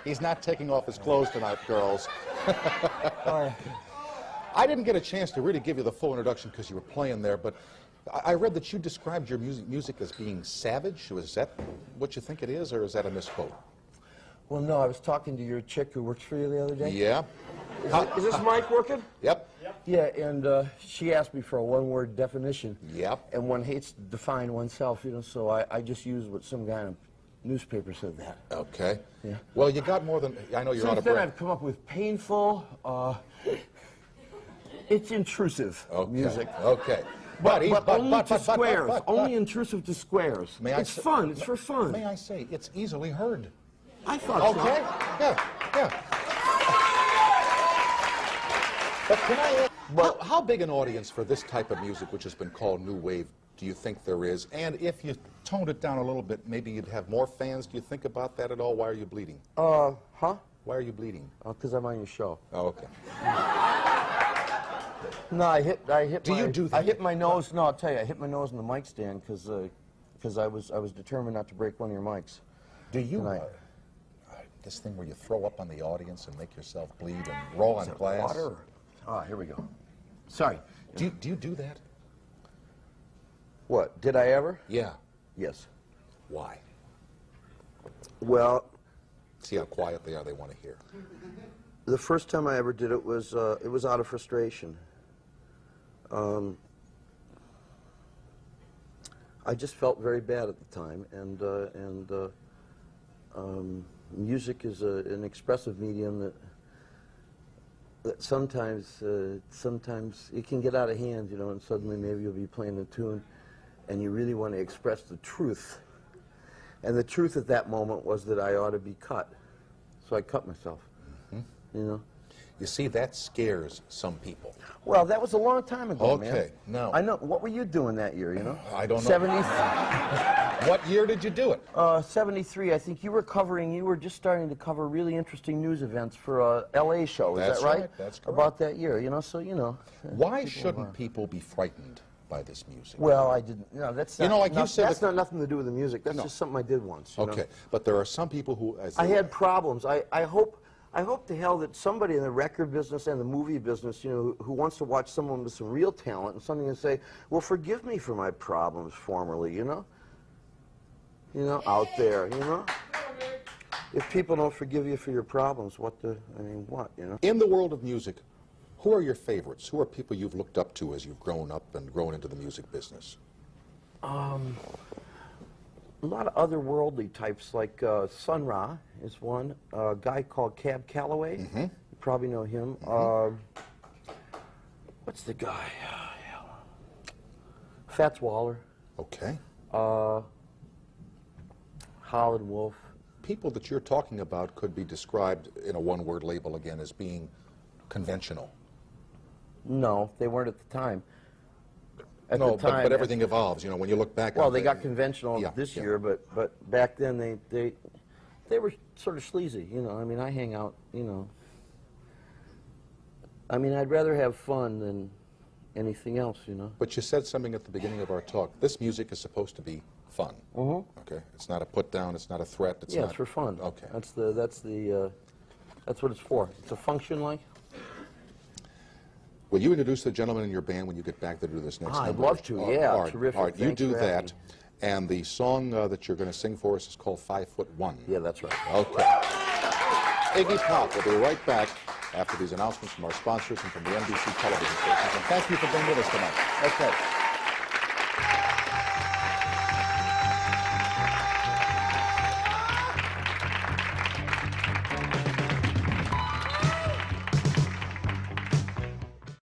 He's not taking off his clothes tonight, girls. Hi. I didn't get a chance to really give you the full introduction because you were playing there, but I read that you described your music as being savage. Was that what you think it is, or is that a misquote? Well, no, I was talking to your chick who works for you the other day. Yeah. Is this mic working? Yep. Yeah, and she asked me for a one-word definition. Yep. And one hates to define oneself, you know, so I just used what some guy in a newspaper said that. Okay. Yeah. Well, you got more than, I know you're out of Since then, breath. I've come up with painful, it's intrusive music. Okay. But only to squares. Only intrusive to squares. It's fun. It's for fun. May I say, it's easily heard. I thought so. Okay. Yeah. Yeah. But can I ask, how big an audience for this type of music, which has been called new wave, do you think there is? And if you toned it down a little bit, maybe you'd have more fans. Do you think about that at all? Why are you bleeding? Huh? Why are you bleeding? Because I'm on your show. Oh, okay. No, I hit Do you do that? I hit my nose. No, I'll tell you, I hit my nose in the mic stand because I was determined not to break one of your mics. Do you this thing where you throw up on the audience and make yourself bleed and roll on glass? Water? Ah, here we go. Sorry. Do you do that? What? Did I ever? Yeah. Yes. Why? Well, see how quiet they are. They want to hear. the first time I ever did it was out of frustration. I just felt very bad at the time, and music is an expressive medium that sometimes it can get out of hand, you know, and suddenly maybe you'll be playing a tune, and you really want to express the truth, and the truth at that moment was that I ought to be cut, so I cut myself. Mm-hmm. You know. You see, that scares some people. Well, that was a long time ago, man. Okay, no. I know. What were you doing that year, you know? I don't know. 73. What year did you do it? 73. I think you were just starting to cover really interesting news events for a L.A. show. Is that right? That's correct. About that year, you know, so, you know. Why shouldn't people be frightened by this music? Well, I didn't. No, that's not, you know, like you said, that's not nothing to do with the music. That's just something I did once. You know? But there are some people who... I had problems. I hope to hell that somebody in the record business and the movie business, you know, who wants to watch someone with some real talent and something and say, well, forgive me for my problems formerly, you know? You know, out there, you know? If people don't forgive you for your problems, what, you know? In the world of music, who are your favorites? Who are people you've looked up to as you've grown up and grown into the music business? A lot of otherworldly types, like Sun Ra is one. A guy called Cab Calloway. Mm-hmm. You probably know him. Mm-hmm. What's the guy? Fats Waller. Okay. Howlin' Wolf. People that you're talking about could be described in a one-word label again as being conventional. No, they weren't at the time. But everything evolves, you know, when you look back. Well, they got conventional this year, but back then they were sort of sleazy, you know. I mean, I hang out, you know. I mean, I'd rather have fun than anything else, you know. But you said something at the beginning of our talk. This music is supposed to be fun. Mm-hmm. Okay, it's not a put down. It's not a threat. It's not. It's for fun. Okay. That's what it's for. It's a function, like. Will you introduce the gentleman in your band when you get back to do this next number? I'd love to, yeah, all right, terrific. All right, you Thanks do for that, and the song that you're going to sing for us is called 5'1". Yeah, that's right. Okay. Iggy Pop will be right back after these announcements from our sponsors and from the NBC television stations. And thank you for being with us tonight. Okay.